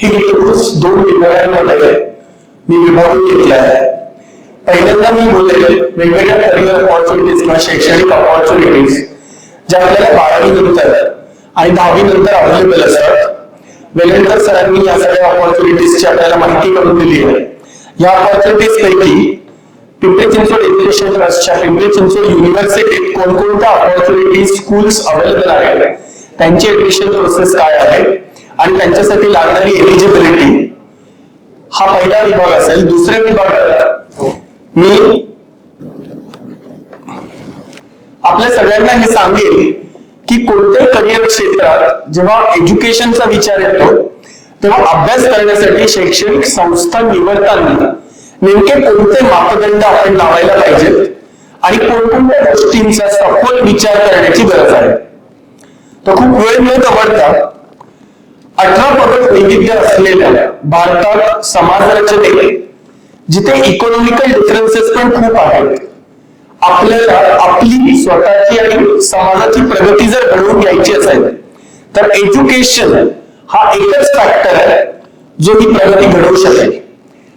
हे कोर्स 2 विभागांमध्ये मी विभागून घेतला आहे. पहिल्यांदा मी बोलेल वेगवेगळ्या करिअर ऑपॉर्च्युनिटीज किंवा शैक्षणिक ऑपॉर्च्युनिटीज ज्या आपल्याला 12वी नंतर आणि 10वी नंतर अवेलेबल असतात. वेलेंकर सरांनी या सगळ्या ऑपॉर्च्युनिटीजची आपल्याला माहिती करून दिली आहे. या ऑपॉर्च्युनिटीज पैकी पिंपरी चिंचवड एज्युकेशन ट्रस्टच्या पिंपरी चिंचवड युनिव्हर्सिटीत कोणकोणत्या ऑपॉर्च्युनिटीज स्कूल्स अवेलेबल आहेत, त्यांची ऍडमिशन प्रोसेस काय आहे आणि त्यांच्यासाठी लागणारी एलिजिबिलिटी, हा पहिला विभाग असेल. दुसऱ्या विभागात मी आपल्या सगळ्यांना हे सांगेल की कोणत्याही करिअर क्षेत्रात जेव्हा एज्युकेशनचा विचार येतो तेव्हा अभ्यास करण्यासाठी शैक्षणिक संस्था निवडताना नेमके कोणते मापदंड आपण लावायला पाहिजेत आणि कोणकोणत्या गोष्टींचा सखोल विचार करण्याची गरज आहे. तो खूप वेळ न दवडता 18 पगड वैविध्य असलेल्या भारतात समाज रचनेत जिथे इकॉनॉमिकल डिफरन्सेस पण खूप आहेत, आपल्याला आपली स्वतःची आणि समाजाची प्रगती जर घडवून घ्यायची असेल तर एज्युकेशन हा एकच फॅक्टर आहे जो ही प्रगती घडवू शकेल.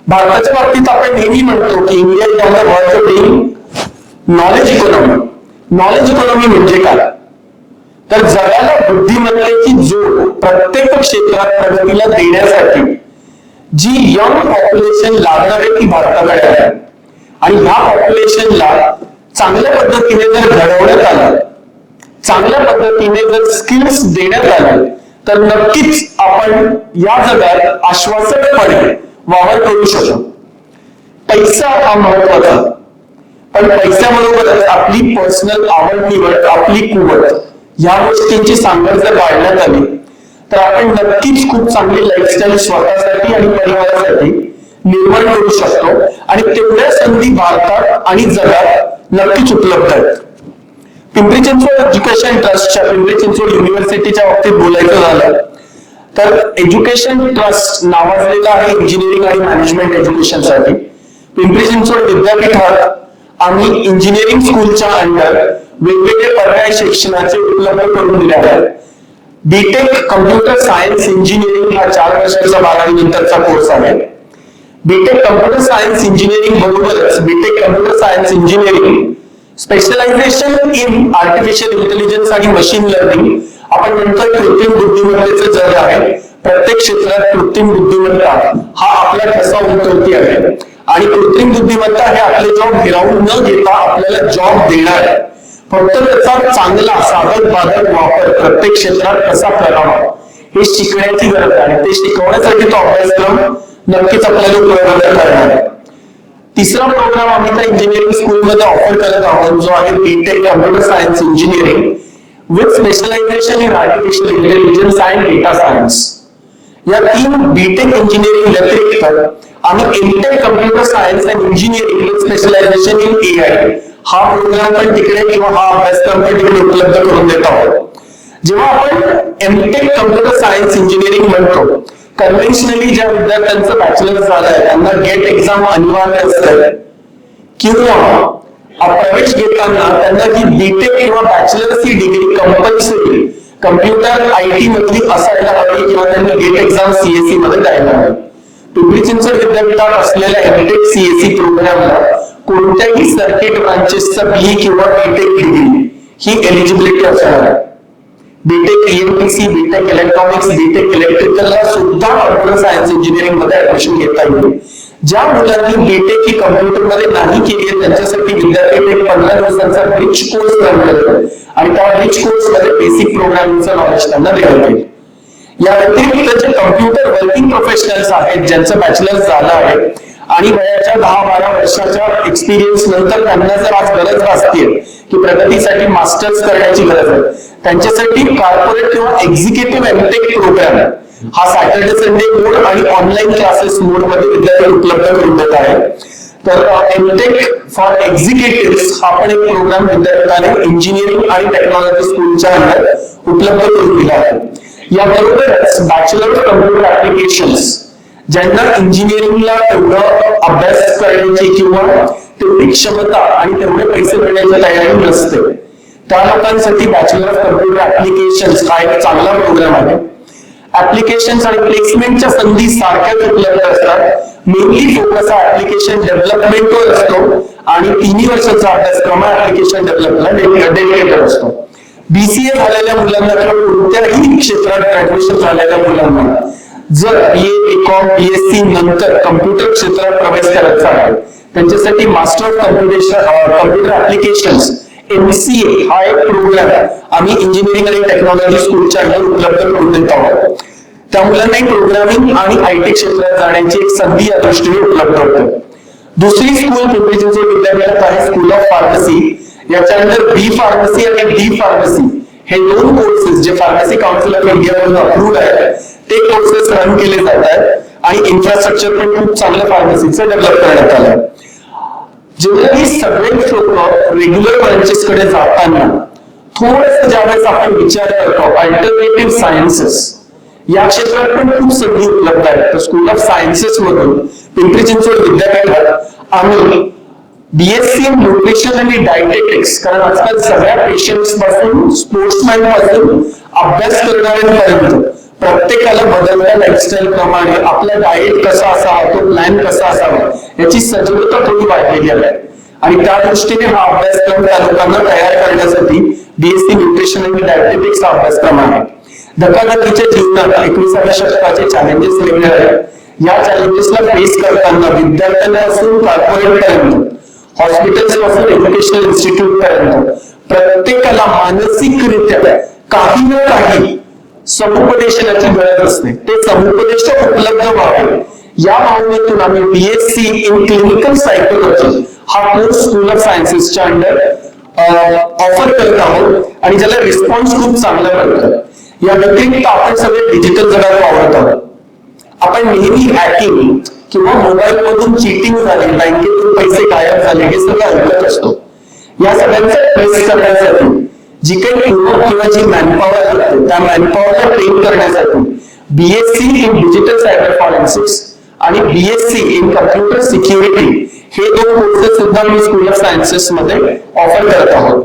भारताच्या बाबतीत आपण नेहमी म्हणतो की इंडिया इज ऑन द वर्च of being knowledge economy. Knowledge economy म्हणजे काय, तर जगाला बुद्धिमत्तेची जोड प्रत्येक क्षेत्रात प्रगतीला देण्यासाठी जी यंग पॉप्युलेशन लागणार आहे ती भारताकडे आहे. आणि ह्या पॉप्युलेशनला चांगल्या पद्धतीने जर घडवण्यात आलं, चांगल्या पद्धतीने जर स्किल्स देण्यात आले तर नक्कीच आपण या जगात आश्वासकपणे वावर करू शकतो. पैसा हा महत्वाचा, पण पैशाबरोबरच आपली पर्सनल आवड निवड, आपली कुवत या गोष्टींची सांगड जर वाढण्यात आली तर आपण नक्कीच खूप चांगली लाईफस्टाईल स्वतःसाठी आणि परिवारासाठी निर्माण करू शकतो. आणि तेवढ्या संधी भारतात आणि जगात नक्कीच उपलब्ध आहेत. पिंपरी चिंचवड एज्युकेशन ट्रस्टच्या पिंपरी चिंचवड युनिव्हर्सिटीच्या बाबतीत बोलायचं झालं तर एज्युकेशन ट्रस्ट नावाजलेला आहे इंजिनिअरिंग आणि मॅनेजमेंट एज्युकेशनसाठी. पिंपरी चिंचवड विद्यापीठात आम्ही इंजिनिअरिंग स्कूलच्या अंडर वेगवेगळे पर्याय शिक्षणाचे उपलब्ध करून दिले आहेत. बीटेक कम्प्युटर सायन्स इंजिनिअरिंग हा 4 वर्षाचा 12वी नंतरचा कोर्स आहे. बीटेक कम्प्युटर सायन्स इंजिनिअरिंग बरोबरच BTech computer science engineering specialization in artificial intelligence आणि मशीन लर्निंग. आपण म्हणतोय कृत्रिम बुद्धिमत्तेचं जग आहे. प्रत्येक क्षेत्रात कृत्रिम बुद्धिमत्ता हा आपला ठसा उमटवती आहे आणि कृत्रिम बुद्धिमत्ता हे आपले जॉब हिरावून न घेता आपल्याला जॉब देणार आहे. फक्त त्याचा चांगला साधक बाधक वापर प्रत्येक क्षेत्रात कसा करावा हे शिकण्याची गरज आहे. ते शिकवण्यासाठी तो अभ्यासक्रम नक्कीच आपल्याला उपयोगाला करणार आहे. तिसरा प्रोग्राम आम्ही त्या इंजिनिअरिंग स्कूलमध्ये ऑफर करत आहोत जो आहे BTech computer science engineering with specialization in artificial intelligence and data science. या 3 बीटेक इंजिनिअरिंग व्यतिरिक्त आम्ही MTech computer science and engineering with specialization in AI हा प्रोग्राम पण तिकडे किंवा हा अभ्यासक्रम पण तिकडे उपलब्ध करून देत आहोत. जेव्हा आपण एमटेक कम्प्युटर सायन्स इंजिनिअरिंग म्हणतो, कन्व्हेन्शनली ज्या विद्यार्थ्यांचं बॅचलर झालंय त्यांना गेट एक्झाम अनिवार्य असते किंवा प्रवेश घेताना त्यांना ही बीटेक किंवा बॅचलरची डिग्री कंपल्सरी कम्प्युटर आयटी मधली असायला हवी किंवा त्यांनी गेट एक्झाम सीएससी मध्ये द्यायला हवी. पिंपरी चिंचवड विद्यापीठात असलेल्या एमटेक सीएससी प्रोग्रामला कोणत्याही सर्किट ब्रांचेसचा बी किंवा बीटेक डिग्री ही एलिजिबिलिटी असणार आहे. बीटेक ईएमपीसी, बीटेक इलेक्ट्रॉनिक्स, बीटेक इलेक्ट्रिकलला सुद्धा कम्प्युटर सायन्स इंजिनिअरिंग मध्ये ऍडमिशन घेता येईल. ज्या मुलांनी बीटेक ही कम्प्युटर मध्ये नाही केली आहे त्यांच्यासाठी विद्यापीठ एक 15 दिवसांचा ब्रिज कोर्स रन करतो आणि त्या ब्रिज कोर्स मध्ये बेसिक प्रोग्रामिंगचं नॉलेज त्यांना देण्यात येईल. या व्यतिरिक्त जे कम्प्युटर वर्किंग प्रोफेशनल्स आहेत ज्यांचं बॅचलर झालं आहे आणि वयाच्या 10-12 वर्षाच्या एक्सपिरियन्स नंतर त्यांना जर आज गरज भासते की प्रगतीसाठी मास्टर्स करण्याची गरज आहे, त्यांच्यासाठी कॉर्पोरेट किंवा एक्झिक्युटिव्ह एमटेक प्रोग्राम हा सॅटर्डे संडे मोड आणि ऑनलाईन क्लासेस मोड मध्ये विद्यापीठ उपलब्ध करून देत आहे. तर एमटेक फॉर एक्झिक्युटिव्ह हा पण एक प्रोग्राम विद्यापीठाने इंजिनिअरिंग आणि टेक्नॉलॉजी स्कूलच्या अंडर उपलब्ध करून दिला आहे. याबरोबरच बॅचलर ऑफ कम्प्युटर ऍप्लिकेशन्स ज्यांना इंजिनिअरिंगला तेवढं अभ्यास करण्याची किंवा तेवढी क्षमता आणि तेवढे पैसे मिळण्याची तयारी नसते, त्या लोकांसाठी बॅचलर ऑफ कम्प्युटर ऍप्लिकेशन्स हा एक चांगला प्रोग्राम आहे. ऍप्लिकेशन आणि प्लेसमेंटच्या संधी सारख्याच उपलब्ध असतात. मेनली फोकस हा ऍप्लिकेशन डेव्हलपमेंटवर असतो आणि 3 वर्षाचा अभ्यासक्रम ऍप्लिकेशन डेव्हलपमेंटला डेडिकेटेड असतो. BCA झालेल्या मुलांना किंवा कोणत्याही क्षेत्रात ग्रॅज्युएशन झालेल्या मुलांना जर BA, BCom, BSc नंतर कम्प्युटर क्षेत्रात प्रवेश करायचा आहे त्यांच्यासाठी master of computer applications MCA हा एक प्रोग्राम आम्ही इंजिनिअरिंग आणि टेक्नॉलॉजी स्कूलच्या अंडर उपलब्ध करून देत आहोत. त्या मुलांनाही प्रोग्रामिंग आणि IT क्षेत्रात जाण्याची एक संधी या दृष्टीने उपलब्ध होते. दुसरी स्कूल पिंपरी चिंचवड विद्यापीठात आहे स्कूल ऑफ फार्मसी. याच्या अंडर B फार्मसी आणि D फार्मसी हे 2 कोर्सेस जे फार्मसी काउन्सिल ऑफ इंडियामधून अप्रूव्ड आहेत ते कोर्सेस रन केले जात आहेत आणि इन्फ्रास्ट्रक्चर पण खूप चांगलं फार्मसीचं डेव्हलप करण्यात आलं. जेव्हा ही सगळे लोक रेग्युलर ब्रांचेस कडे जाताना थोडस ज्यावेळेस आपण विचार करतो अल्टरनेटिव्ह सायन्सेस या क्षेत्रात पण खूप संधी उपलब्ध आहेत. तर स्कूल ऑफ सायन्सेस मधून पिंपरी चिंचवड विद्यापीठात आम्ही BSc न्यूट्रिशन आणि डायटेटिक्स, कारण आजकाल सगळ्या पेशंट्स पासून स्पोर्ट्समॅन पासून अभ्यास करणाऱ्यांपर्यंत प्रत्येकाला बदलत्या लाईफस्टाईल प्रमाणे आपला डाएट कसा असावा, तो प्लॅन कसा असावा याची सजगता थोडी वाढलेली आहे आणि त्या दृष्टीने हा अभ्यासक्रम त्या लोकांना तयार करण्यासाठी BSc न्यूट्रिशन आणि डायटेटिक्स हा अभ्यासक्रम आहे. धकाधकीच्या जीवनात 21व्या शतकाचे चॅलेंजेस वेगळे आहेत. या चॅलेंजेसला फेस करताना विद्यार्थ्यांपासून कॉर्पोरेट पर्यंत, हॉस्पिटल्स पासून एज्युकेशनल इन्स्टिट्यूट पर्यंत प्रत्येकाला मानसिकरित्या काही ना काही समुपदेशनाची गरज असते. ते समुपदेशक उपलब्ध व्हावे या भावनेतून आम्ही BSc इन क्लिनिकल सायकोलॉजी हा कोर्स स्कूल ऑफ सायन्सेसच्या अंडर ऑफर करत आहोत आणि ज्याला रिस्पॉन्स खूप चांगला मिळतो. या व्यतिरिक्त आपण सगळे डिजिटल जगात वावरत आहोत. आपण नेहमी हॅकिंग किंवा मोबाईल मधून चीटिंग झाली, बँकेतून पैसे गायब झाले हे सगळं ऐकत असतो. या सगळ्यांचा ट्रेस करण्यासाठी जी काही किंवा जी मॅनपॉवर लागते त्या मॅनपॉवरला ट्रेन करण्यासाठी BSc in digital cyber forensics आणि BSc इन कम्प्युटर सिक्युरिटी हे 2 कोर्सेस सुद्धा मी स्कूल ऑफ सायन्सेस मध्ये ऑफर करत आहोत.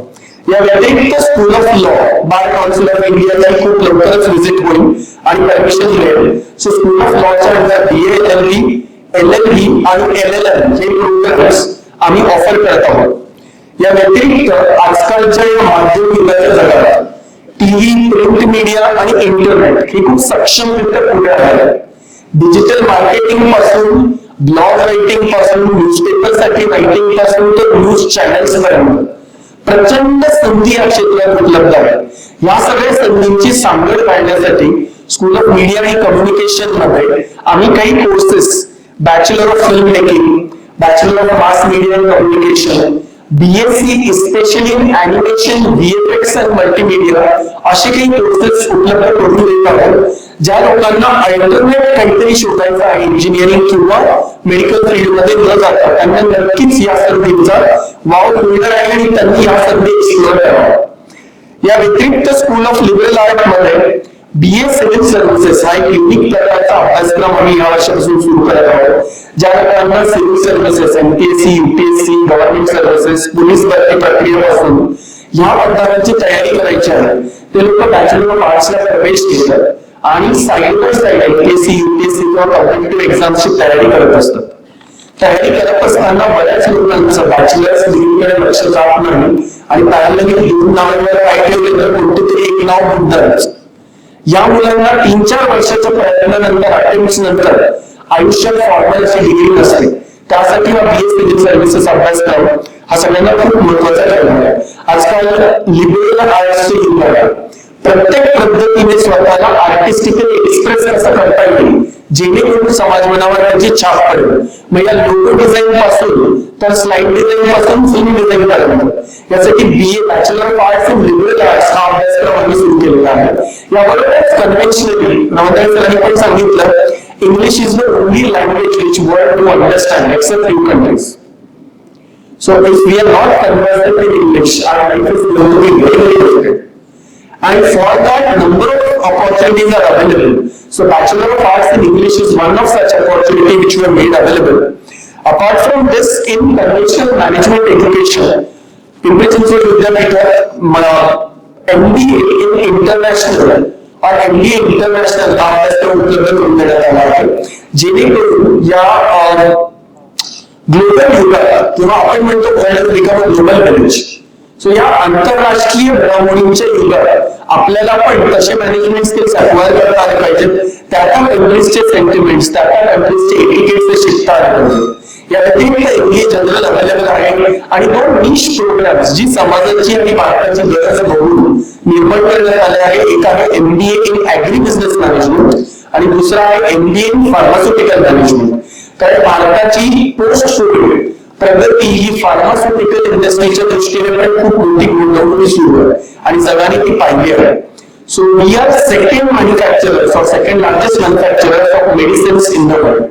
या व्यतिरिक्त school of law bar council of इंडियाला खूप लवकरच व्हिजिट होईल आणि परमिशन मिळेल. सो स्कूल ऑफ लॉच्या अंडर BA, LLB, LLB आणि LLM हे प्रोग्राम्स आम्ही ऑफर करत आहोत. या व्यतिरिक्त आजकालच्या या माध्यम युगाच्या जगात टीव्ही, प्रिंट मीडिया आणि इंटरनेट हे खूप सक्षमरित्या पुढे आले. डिजिटल मार्केटिंग पासून, ब्लॉग रायटिंग पासून, न्यूजपेपर साठी रायटिंग पासून तर न्यूज चॅनल्स पर्यंत प्रचंड संधी या क्षेत्रात उपलब्ध आहेत. या सगळ्या संधींची सांगड काढण्यासाठी स्कूल ऑफ मीडिया आणि कम्युनिकेशन मध्ये आम्ही काही courses bachelor of film making, bachelor of mass media and communication, BSc specially in animation, VFX and multimedia असे काही कोर्सेस उपलब्ध करून देत आहोत. ज्या लोकांना अल्टरनेट काहीतरी शोधायचं आहे इंजिनिअरिंग किंवा मेडिकल फील्ड मध्ये न जाता त्यांना नक्कीच या संधीचा वाव मिळणार आहे आणि त्यांनी या संधी एक्सप्लोर करावा. या व्यतिरिक्त स्कूल ऑफ लिबरल आर्ट मध्ये BA सिव्हिल सर्व्हिसेस हा एक युनिक प्रकारचा अभ्यासक्रम आम्ही या वर्षापासून सुरू करत आहोत. ज्या लोकांना civil services, MPSC, UPSC, government services, police भरती प्रक्रियेपासून ह्या पदांची तयारी करायची आहे ते लोक बॅचलर ऑफ आर्ट्सला प्रवेश घेतात आणि side by side MPSC, UPSC किंवा कॉम्पिटिटिव्ह एक्झामची तयारी करत असतात. तयारी करत असताना बऱ्याच लोकांचं बॅचलर्स डिग्रीकडे लक्ष जात नाही आणि त्याला लगेच 2 नावांवर काय ठेवले तर कोणतेतरी एक नाव बुद्धाच. या मुलांना 3-4 वर्षाच्या प्रयत्नानंतर, अटेम्प्ट्स नंतर आयुष्यात फॉर्मल अशी डिग्री नसते. त्यासाठी हा BA सिव्हिल सर्व्हिसेस अभ्यासक्रम हा सगळ्यांना खूप महत्वाचा ठरला आहे. आजकाल लिबरल आर्ट्सचे युग आहे. प्रत्येक पद्धतीने स्वतःला आर्टिस्टिकली एक्सप्रेस कसं करता येईल जेणेकरून समाज मनावर त्याची छाप पडेल. मग या लोगो डिझाईन पासून तर स्लाइड डिझाईन पासून फिल्म डिझाईन पर्यंत यासाठी BA bachelor of arts in liberal arts हा अभ्यासक्रम आम्ही सुरू केलेला आहे. याबरोबरच कन्व्हेन्शनली नवोदय सरांनी पण सांगितलं English is the only language which world to understand except few countries. So if we are not conversant in English, our life is going to be very, very difficult. And for that, number of opportunities are available. So Bachelor of Arts in English is one of such opportunity which were made available. Apart from this, in conventional management education, Pimpri Chinchwad Vidyapith MBA in international और MBA international हा अभ्यासक्रम उपलब्ध करून देण्यात आला आहे, जेणेकरून या ग्लोबल युगात किंवा आपण म्हणतो ग्लोबल व्हिलेज, सो या आंतरराष्ट्रीय घडामोडींच्या युगात आपल्याला पण तसे मॅनेजमेंट स्किल्स अक्वायर करता आले पाहिजेत, त्या कंट्रीजचे सेंटिमेंट्स, त्या कंट्रीजचे एटिकेट्स शिकता आले पाहिजेत. या व्यतिरिक्त MBA जनरल अवेलेबल आहे आणि दोन निश प्रोग्राम्स जी समाजाची आणि भारताची गरज बघून निर्माण करण्यात आले आहे. एक आहे MBA in agri business management आणि दुसरा आहे MBA इन फार्मास्युटिकल मॅनेजमेंट. कारण भारताची पोस्ट कोविड प्रगती ही फार्मास्युटिकल इंडस्ट्रीच्या दृष्टीने पण खूप मोठी गुंतवणूक सुरू आहे आणि जगाने ती पाहिली आहे. So we are second manufacturers और second largest manufacturers of medicines in the world.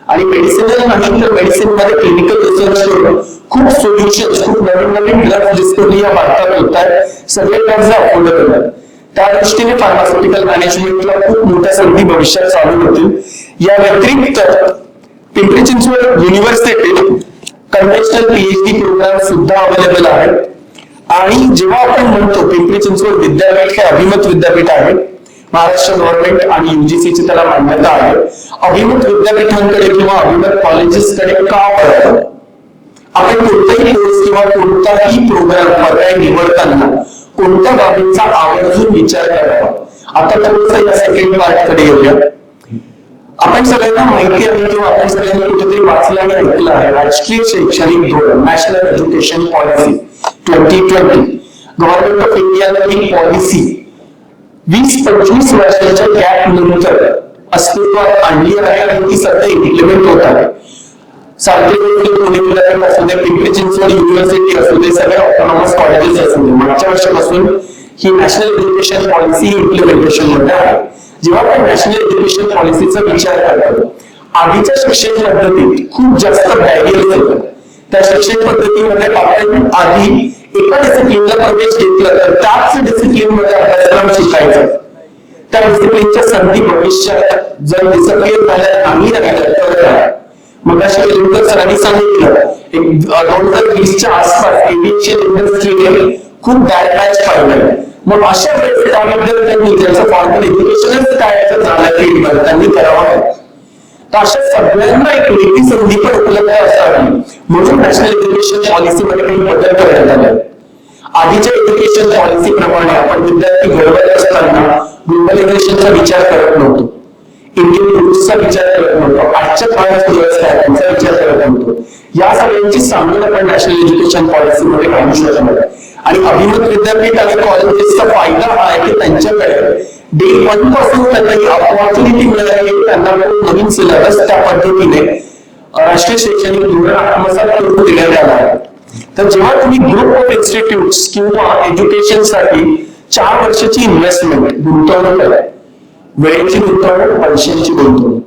आणि मेडिसिनल नाही तर मेडिसिन मध्ये क्लिनिकल रिसर्च करून खूप सोल्युशन्स, खूप नवीन नवीन ड्रग्स डिस्कव्हरी या भारतात होत आहेत. सगळे ड्रग्ज अफोर्डेबल आहेत. त्या दृष्टीने फार्मास्युटिकल मॅनेजमेंटला खूप मोठ्या संधी भविष्यात चालू होतील. या व्यतिरिक्त पिंपरी चिंचवड युनिव्हर्सिटीत कन्व्हेन्शनल PhD प्रोग्राम सुद्धा अवेलेबल आहेत. आणि जेव्हा आपण म्हणतो पिंपरी चिंचवड विद्यापीठ हे अभिमत विद्यापीठ आहे, महाराष्ट्र गव्हर्नमेंट आणि UGCची त्याला मान्यता आहे. अभिमत विद्यापीठांकडे किंवा अभिमत कॉलेजेसकडे का वळावं? आपण कोणताही कोर्स किंवा कोणताही प्रोग्राम पर्याय निवडताना कोणत्या बाबींचा आवर्जून विचार करावा. आता थोडंसं या सेकंड पार्ट कडे येऊया. आपण सगळ्यांना माहिती आहे किंवा आपण सगळ्यांनी कुठेतरी वाचलं आणि ऐकलं आहे, राष्ट्रीय शैक्षणिक धोरण national education policy 2020 government of इंडियाने ही पॉलिसी 20-25 वर्षाच्या गॅप नंतर अस्तित्वात आणली आहे आणि ती सध्या इम्प्लिमेंट होत आहे. पुणे विद्यापीठ असू दे, पिंपरी चिंचवड युनिव्हर्सिटी असू दे, सगळे ऑटोनॉमस कॉलेजेस असू दे, मागच्या वर्षापासून ही नॅशनल एज्युकेशन पॉलिसी इम्प्लिमेंटेशन मध्ये आहे. जेव्हा आपण नॅशनल एज्युकेशन पॉलिसीचा विचार करतो, आधीच्या शिक्षण पद्धतीत खूप जास्त बॅरियर्स होते. त्या शिक्षण पद्धतीमध्ये आपण आधी एका डिसिप्लिनला प्रवेश घेतला तर त्याच डिसिप्लिन मध्ये अभ्यासक्रम शिकायचा. त्या डिसिप्लिनच्या संधी भविष्यात जर डिसिप्लिन झाल्या नाही राहिल्या. मग अशा सरांनी सांगितलं 2020च्या आसपास एव्हिएशन इंडस्ट्रीने खूप बॅड पॅच पाहिलं. मग अशा वेळेस त्याबद्दल त्यांनी ज्याचं फॉर्मल एज्युकेशनच काय झालं त्यांनी करावं. तर अशा सगळ्यांना एक वेगळी संधी पण उपलब्ध असावी म्हणून नॅशनल एज्युकेशन पॉलिसीमध्ये काही बदल करण्यात आले. आधीच्या एज्युकेशन पॉलिसी प्रमाणे आपण विद्यार्थी घडवत असताना ग्लोबलायझेशनचा विचार करत नव्हतो, इंडियन रूट्सचा विचार करत नव्हतो, आजच्या काळात त्यांचा विचार करत नव्हतो. या सगळ्यांची सांगून आपण नॅशनल एज्युकेशन पॉलिसीमध्ये घालू शकतो. आणि अभिमत विद्यापीठ आणि कॉलेजेसचा फायदा हा आहे की त्यांच्याकडे डे 1 पासून त्यांना ही ऑपॉर्च्युनिटी मिळाली, त्यांना नवीन सिलेबस त्या पद्धतीने राष्ट्रीय शैक्षणिक धोरण आत्मसात करून देण्यात आला आहे. तर जेव्हा तुम्ही ग्रुप ऑफ इन्स्टिट्यूट्स किंवा एज्युकेशनसाठी 4 वर्षाची इन्व्हेस्टमेंट गुंतवणूक करा, वेळेची गुंतवणूक, पैशांची गुंतवणूक,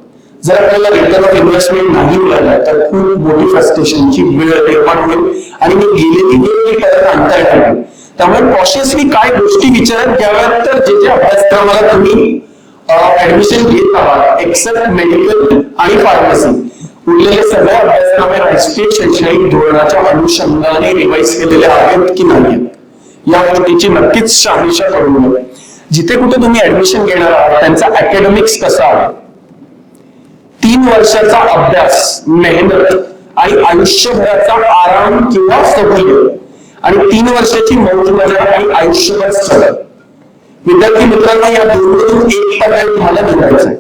जर आपल्याला रिटर्न ऑफ इन्व्हेस्टमेंट नाही मिळाला तर खूप मोठी फ्रस्ट्रेशनची वेळ निर्माण होईल आणि मी गेलेली वेळ परत आणता येणार. त्यामुळे कॉशियसली काय गोष्टी विचारात घ्याव्यात तर जे अभ्यासक्रमाला तुम्ही ऍडमिशन घेत आहात, एक्सेप्ट मेडिकल आणि फार्मसी, उरलेले सगळे अभ्यासक्रम राष्ट्रीय शैक्षणिक धोरणाच्या अनुषंगाने रिवाइज केलेले आहेत की नाही या गोष्टीची नक्कीच शहानिशा करून घ्या. जिथे कुठे तुम्ही ऍडमिशन घेणार आहात त्यांचा अकॅडमिक्स कसा आहे, 3 वर्षाचा अभ्यास, मेहनत आणि आयुष्यभराचा आराम किंवा सवय आणि 3 वर्षाची मौज मजा आणि आयुष्यभर सवय. विद्यार्थी मित्रांना या दोन्हीतून एक पर्याय तुम्हाला निवडायचा आहे.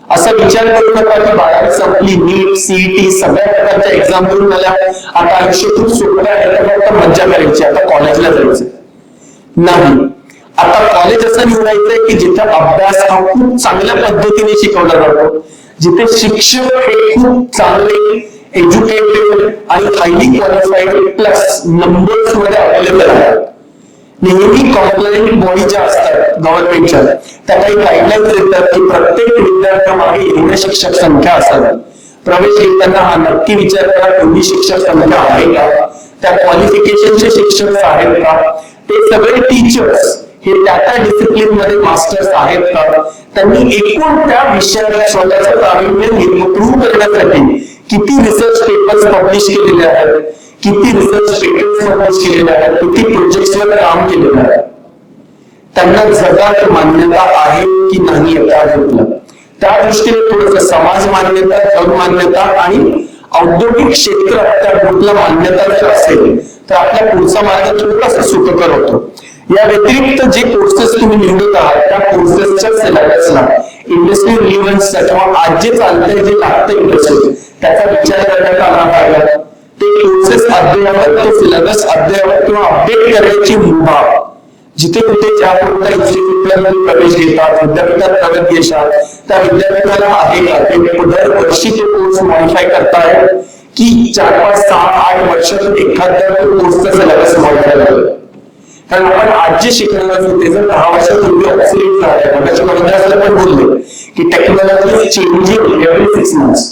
असा विचार करू नका की 12वी संपली, नीट, सीईटी सगळ्या प्रकारच्या एक्झाम करून आल्या, आता आयुष्य खूप सोपं आहे, फक्त मज्जा करायची, आता कॉलेजला जायचं नाही. आता कॉलेज असं निवडायचंय की जिथे अभ्यास हा खूप चांगल्या पद्धतीने शिकवला जातो, जिथे शिक्षक हे खूप चांगले एज्युकेटेड आणि हायली क्वालिफाईड प्लस नंबर्स मध्ये अवेलेबल आहेत. नेहमी कॉम्प्लायंट बॉडी ज्या असतात गव्हर्नमेंटच्या त्या काही गाईडलाईन्स देतात की प्रत्येक विद्यार्थ्यामागे एवढे शिक्षक संख्या असावी. प्रवेश घेताना हा नक्की विचार करा एवढी शिक्षक संख्या आहे का, त्या क्वालिफिकेशनचे शिक्षक आहेत का, ते सगळे टीचर्स हे त्या डिसिप्लिन मध्ये मास्टर्स आहेत का, त्यांनी एकूण त्या विषयाला स्वतःचं प्रावीण्य प्रूव्ह करण्यासाठी किती रिसर्च पेपर्स पब्लिश केलेले आहेत, किती रिसर्च पेपर्स पब्लिश केलेले आहेत, किती प्रोजेक्ट्सवर काम केलेलं आहे. त्यांना जगात मान्यता आहे की नाही त्या ग्रुपला. त्या दृष्टीने थोडस समाज मान्यता, जग मान्यता आणि औद्योगिक क्षेत्रात त्या ग्रुपला मान्यता जर असेल तर आपला पुढचा मार्ग थोडासा सुखकर होतो. या व्यतिरिक्त जे कोर्सेस तुम्ही निवडत आहात त्या कोर्सेसच्या सिलेबसला इंडस्ट्री रिलेव्हन्स किंवा आज जे चालतंय, जे लागतं इंडस्ट्री, त्याचा विचार करण्यात आला पाहिजे. ते कोर्सेस अद्ययावत, तो सिलेबस अद्ययावत किंवा अपडेट करण्याची मुभा जिथे कुठे ज्या कोणत्या इन्स्टिट्यूटला प्रवेश घेतात, विद्यापीठात प्रवेश घेतात, त्या विद्यापीठाला आहे का ते दरवर्षी ते कोर्स मॉडिफाय करताय की 4, 5, 6, 8 वर्षातून एखाद्या कोर्सचा सिलेबस मॉडिफाय करतो. कारण आपण आज जे शिकणार होते जर 10 वर्षापूर्वी ऑब्सोलीट झाले, मगाशी पण बोलले की technology is changing every 6 months.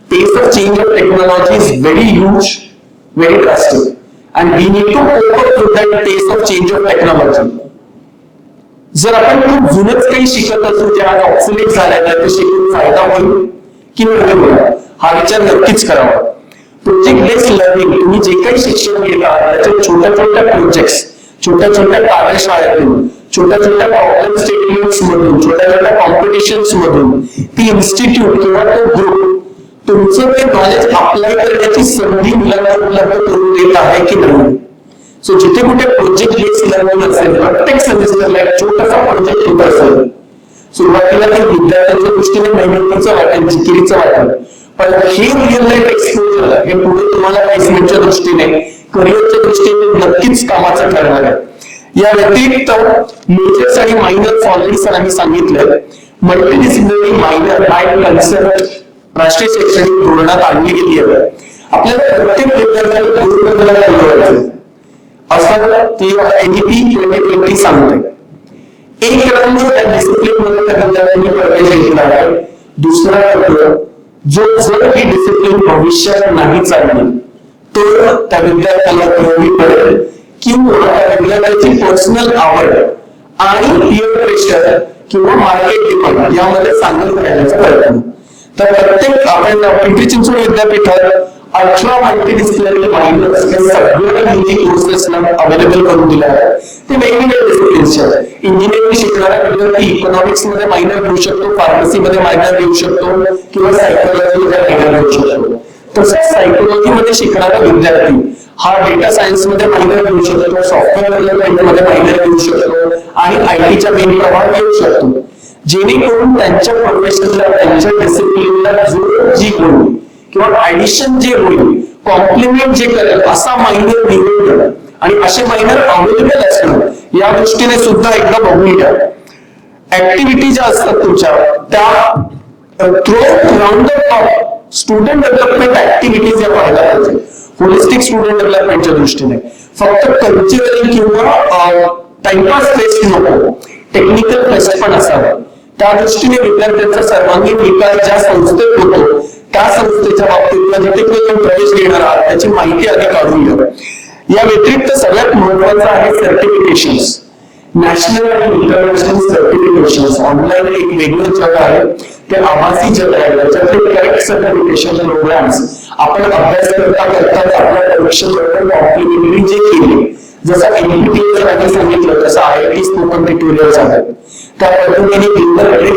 Pace of change of technology is very huge, very drastic, and we need to cope up with that pace of change of technology. जर आपण खूप जुनच काही शिकत असू जे आज ऑब्सोलीट झाले तर शिकून फायदा होईल की नाही होईल हा विचार नक्कीच करावा. प्रोजेक्ट बेस्ड लर्निंग, तुम्ही जे काही शिक्षण घेता त्याचे छोट्या छोट्या प्रोजेक्ट्स, छोट्या छोट्या कार्यशाळेतून, छोट्या छोट्या प्रॉब्लेम स्टेटमेंट्स मधून, छोट्या छोट्या कॉम्पिटिशन्स मधून ती इन्स्टिट्यूट किंवा तो ग्रुप तुमचं ते नॉलेज अप्लाय करण्याची संधी मुलांना उपलब्ध करून देत आहे की नाही. सो जिथे कुठे प्रोजेक्ट बेस्ड लर्निंग असेल, प्रत्येक सेमिस्टरला एक छोटासा प्रोजेक्ट होत असेल, सुरुवातीला ते विद्यार्थ्यांच्या दृष्टीने मेहनतीचं वाटेल, जिकिरीचं वाटेल, पण हे रिअल लाईफ एक्सपोजर हे पुढे तुम्हाला प्लेसमेंटच्या दृष्टीने, करिअरच्या दृष्टीने नक्कीच कामाचं ठरणार आहे. या व्यतिरिक्त मेजर्स आणि मायनर ऑलरेडी सरांनी सांगितलं. मल्टीडिसिप्लिनरी मायनर बाय कन्सेप्ट राष्ट्रीय शैक्षणिक धोरणात आणली गेली आहे. आपल्याला प्रत्येक विद्यार्थ्याला असं ती एनईपी 2020 सांगते. एक रंग त्या डिसिप्लिन मध्ये त्या विद्यार्थ्यांनी प्रवेश घेतला आहे. दुसरा रंग जो जर ही डिसिप्लिन भविष्यात नाही चालली तर त्या विद्यार्थ्याला कमी पडेल किंवा त्या विद्यार्थ्याची पर्सनल आवड आणि पियर प्रेशर किंवा मार्केट डिमांड यामध्ये सामील करण्याचा प्रयत्न. तर प्रत्येक आपण पिंपरी चिंचवड विद्यापीठात 18 मल्टीडिसिप्लिनरी मायनर्स हे सगळे कोर्सेसना अवेलेबल करून दिले आहेत. ते वेगवेगळ्या डिसिप्लिन्सचे. इंजिनिअरिंग शिकणारा विद्यार्थी इकॉनॉमिक्स मध्ये मायनर घेऊ शकतो, फार्मसी मध्ये मायनर घेऊ शकतो किंवा सायकोलॉजी मध्ये मायनर घेऊ शकतो. तसंच सायकोलॉजी मध्ये शिकणारा विद्यार्थी हा डेटा सायन्स मध्ये मायनर घेऊ शकतो, सॉफ्टवेअर मध्ये मायनर घेऊ शकतो आणि आयटीच्या मेन प्रवाहात घेऊ शकतो. जेणेकरून त्यांच्या प्रोफेशनला, त्यांच्या डिसिप्लिनला जी होईल किंवा ऍडिशन जे होईल, कॉम्प्लिमेंट जे करेल असा मायनर निवडणं आणि असे मायनर अवेलेबल असणं या दृष्टीने सुद्धा एकदा बघून घ्या. ऍक्टिव्हिटी ज्या असतात तुमच्या त्या through round the top student development activities या पाहायला पाहिजे. होलिस्टिक स्टुडंट डेव्हलपमेंटच्या दृष्टीने फक्त कल्चरल किंवा टाइमपास फेस्ट नको, टेक्निकल फेस्ट पण असावा. त्या दृष्टीने विद्यार्थ्यांचा सर्वांगीण विकास ज्या संस्थेत होतो त्या संस्थेच्या बाबतीत जिथे प्रवेश घेणार आहात त्याची माहिती आधी काढून घ्या. या व्यतिरिक्त सगळ्यात महत्वाचं आहे सर्टिफिकेशन्स. नॅशनल आणि इंटरनॅशनल सर्टिफिकेशन्स ऑनलाईन एक वेगळं जग आहे, ते आभासी जग आहे. त्याच्यातले करेक्ट सर्टिफिकेशन प्रोग्राम्स आपण अभ्यास करता आपल्या परीक्षेबरोबर कॉम्प्लिमेंटरी जे केले, जसं एनपीटीएल सांगितलं तसं IIT स्पोकन ट्युटोरियल्स आहेत, त्या पद्धतीने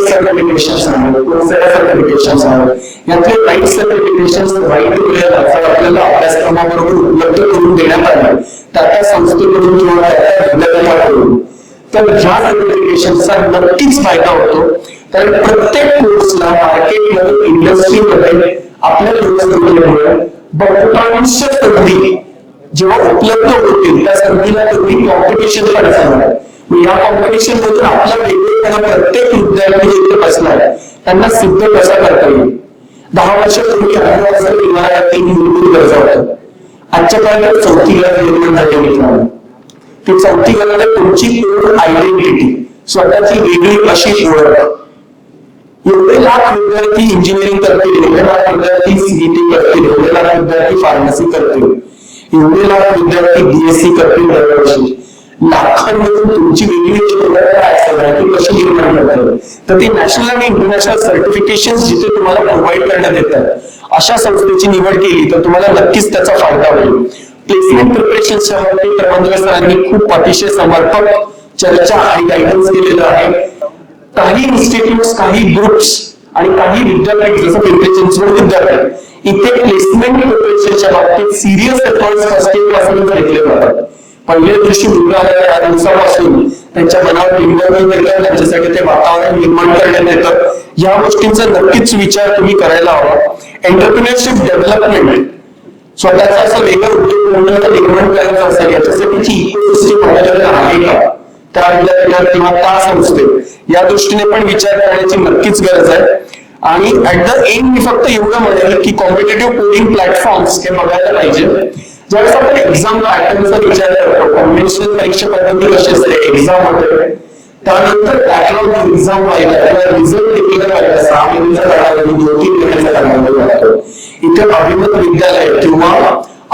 सर्टिफिकेशन्स आहेत, सर्टिफिकेशन्स आहेत. यातले राईट सर्टिफिकेशन्स राईट आपल्याला अभ्यासक्रमाबरोबर उपलब्ध करून देण्यात आले त्या संस्थेकडून किंवा विद्यापीठाकडून. तर ह्या सर्टिफिकेशनचा नक्कीच फायदा होतो. कारण प्रत्येक कोर्सला मार्केटमध्ये, इंडस्ट्रीमध्ये आपल्या युनिव्हर्सिटीमुळे बहुतांश संधी जेव्हा उपलब्ध होतील त्या संधीला कधी कॉम्पिटिशन पण असणार. या कॉम्पिटिशन मधून आपला वेगवेगळा प्रत्येक विद्यार्थी जिथे बसलाय त्यांना सिद्ध कसा करता येईल. 10 वर्षापूर्वी 11 वर्षात 3 मूलभूत गरजा होत्या. आजच्या काळात 4थी गरज निर्माण झालेली आहे. ती 4थी गरज आहे तुमची आयडेंटिटी, स्वतःची वेगळी अशी ओळख. एवढे लाख विद्यार्थी इंजिनिअरिंग करतील, एवढे लाख विद्यार्थी सीईटी करतील, एवढे लाख विद्यार्थी फार्मसी करतील, एवढे लाख विद्यार्थी बीएससी करतील दरवर्षी. लाखांमधून तुमची वेगळी ओळख कशी निर्माण करतात. तर ती नॅशनल आणि इंटरनॅशनल सर्टिफिकेशन जिथे तुम्हाला प्रोव्हाइड करण्यात येतात अशा संस्थेची निवड केली तर तुम्हाला नक्कीच त्याचा फायदा होईल. प्लेसमेंट प्रिपरेशनच्या बाबतीत प्रबंधक सरांनी खूप अतिशय समर्पक चर्चा आणि गायडन्स केलेलं आहे. काही इन्स्टिट्यूट, काही ग्रुप्स आणि काही विद्यापीठ जसं पिंपरी चिंचवड विद्यापीठ इथे प्लेसमेंट प्रिपरेशनच्या बाबतीत सिरियस एफर्ट्स फर्स्ट इयर पासून घेतले जातात. पहिल्या दिवशी मुलं आल्या त्या दिवसापासून त्यांच्या मनावर टिंबल येतं, त्यांच्यासाठी ते वातावरण निर्माण करण्यात येतं. या गोष्टींचा नक्कीच विचार तुम्ही करायला हवा. एंटरप्रिनरशिप डेव्हलपमेंट, स्वतःचा असं वेगळं उद्योग निर्माण करायचा असेल याच्यासाठीची इकोसिस्टम आपल्याकडे आहे का, त्या विद्यापीठात किंवा त्या संस्थेत, या दृष्टीने पण विचार करण्याची नक्कीच गरज आहे. आणि ऍट द एंड मी फक्त एवढं म्हणेल की कॉम्पिटेटिव्ह कोडिंग प्लॅटफॉर्म्स हे बघायला पाहिजे. ज्यावेळेस आपण एक्झाम पॅटर्नचा विचार करतो, कॉम्बिनेशनल परीक्षा पद्धती कशी असते, एक्झाम होते, त्यानंतर बॅकलॉग एक्झाम व्हायला, रिझल्ट डिक्लेअर व्हायला 6 महिन्याचा कालावधी, 2-3 महिन्याचा कालावधी लागतो. इथे अभिमत विद्यालय किंवा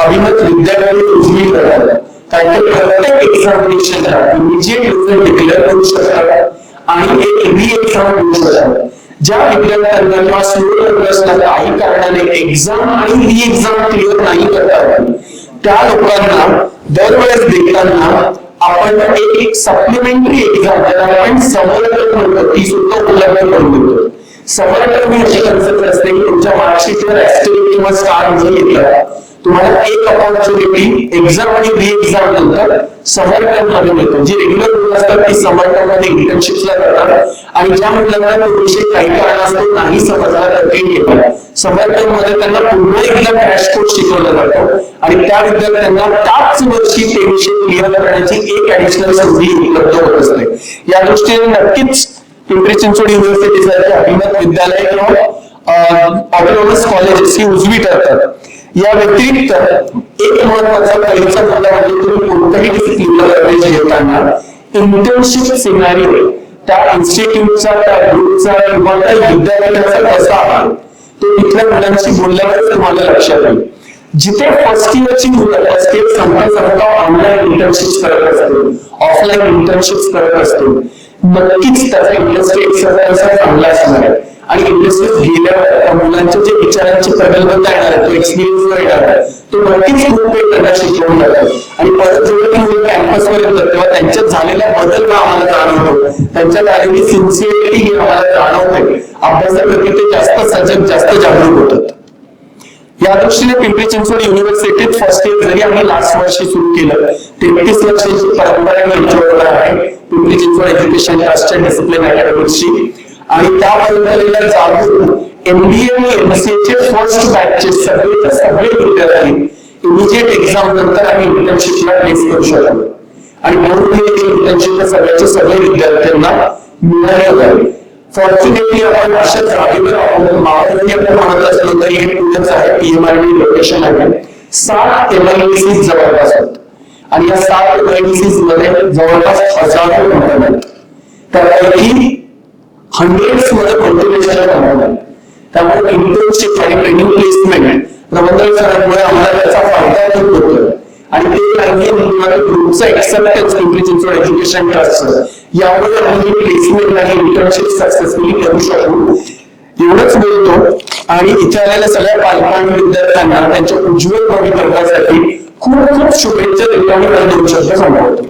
अभिमत विद्यालय उजवी करतात, कारण ते प्रत्येक एक्झामिनेशनला इमिजिएट रिझल्ट डिक्लेअर करू शकतात आणि एक री एक्झाम देऊ शकतात. ज्या विद्यार्थ्यांना किंवा स्टुडंटला काही कारणाने एक्झाम आणि री एक्झाम क्लिअर नाही करतात, त्या लोकांना दरवेळेस देताना आपण एक सप्लिमेंटरी एक्झाम ज्याला आपण समर टर्म म्हणतो ती सुद्धा उपलब्ध करून देतो. समर टर्म ही अशी कन्सेप्ट असते की तुमच्या मार्कशीटवर ऍस्टेरिक किंवा स्टार जर घेतला, तुम्हाला एक अपॉर्च्युनिटी एक्झाम आणि री एक्झाम नंतर समर टर्म मध्ये मिळतो. जी रेग्युलर मुलं असतात ती समर टर्म मध्ये इंटर्नशिपला करतात आणि ज्या मुलांना तो विषय काही कारणास्तव नाही समजला तर ते घेतात. समर टर्म मध्ये त्यांना पुन्हा एकदा क्रॅश कोर्स शिकवला जातो आणि त्या विद्यार्थ्यांना त्याच वर्षी ते विषय क्लिअर करण्याची एक ऍडिशनल संधी उपलब्ध होत असते. या दृष्टीने नक्कीच पिंपरी चिंचवड युनिव्हर्सिटी सारखे अभिमत विद्यालय किंवा ऑटोनॉमस कॉलेजेस ही उजवी ठरतात. या व्यतिरिक्त एक महत्वाचा पहिला मुद्दा म्हणजे तुम्ही कोणत्याही डिसिप्लिनला प्रवेश घेताना इंटर्नशिप सिनारिओ त्या इन्स्टिट्यूटचा, त्या ग्रुपचा किंवा त्या विद्यापीठाचा कसा आहे तो इथल्या मुलांशी बोलल्यावरच तुम्हाला लक्षात येईल. जिथे फर्स्ट इयरची मुलं फर्स्ट इयर संपता ऑनलाईन इंटर्नशिप करत असतील, ऑफलाईन इंटर्नशिप करत असतील, नक्कीच त्याचा इंडस्ट्री एक्सरसाइज चांगला असणार आहे आणि इंडस्ट्रीत गेल्यावर त्या मुलांच्या जे विचारांची प्रगल्भता येणार आहे, तो एक्सपिरियन्स येणार आहे, तो नक्कीच खूप काही त्यांना शिकवून जातात. आणि परत जेव्हा ती मुलं कॅम्पसवर येतात तेव्हा त्यांच्यात झालेला बदल आम्हाला जाणवतो, त्यांच्यात आलेली सिन्सिअरिटी आम्हाला जाणवते. अभ्यासाप्रती ते जास्त सजग, जास्त जागरूक होतात. या दृष्टीने पिंपरी चिंचवड युनिव्हर्सिटीत फर्स्ट इयर जरी आम्ही लास्ट वर्षी सुरू केलं, 33 वर्षांची परंपरा यांच्याबरोबर आहे Pimpri Chinchwad education trust and discipline अकॅडमीची. आणि त्या परंपरेला जाऊन MBA आणि MCA चे फर्स्ट बॅचचे सगळे विद्यार्थी इमिजिएट एक्झाम नंतर आम्ही इंटर्नशिपला प्लेस करू शकतो. आणि म्हणून हे इंटर्नशिपच्या सगळ्याचे सगळे विद्यार्थ्यांना मिळाले आहे. फॉर्च्युनेटली आपण अशाच जागेवर महाराष्ट्रात आपण म्हणत असलो तरी हे पुढेच आहे, PMRD लोकेशन आहे. 7 MIDCs जवळपास आहेत आणि या 7 MIDCs मध्ये जवळपास 1000 कंपन्या आहेत. त्यापैकी हंड्रेड्स मध्ये मल्टिनेशनल कंपन्या आहेत. त्यामुळे इंटर्नशिप आणि ट्रेनिंग प्लेसमेंट प्रबंधन सरांमुळे आम्हाला त्याचा फायदा खूप होतोय. आणि ते ग्रुपचा acceptance Pimpri Chinchwad education trust यामुळे आम्ही प्लेसमेंट आणि इंटर्नशिप सक्सेसफुली करू शकू. एवढंच बोलतो आणि इथे आलेल्या सगळ्या पालकांना, विद्यार्थ्यांना त्यांच्या उज्ज्वल भवितव्यासाठी खूप खूप शुभेच्छा देतो आणि शब्द सांभाळतो.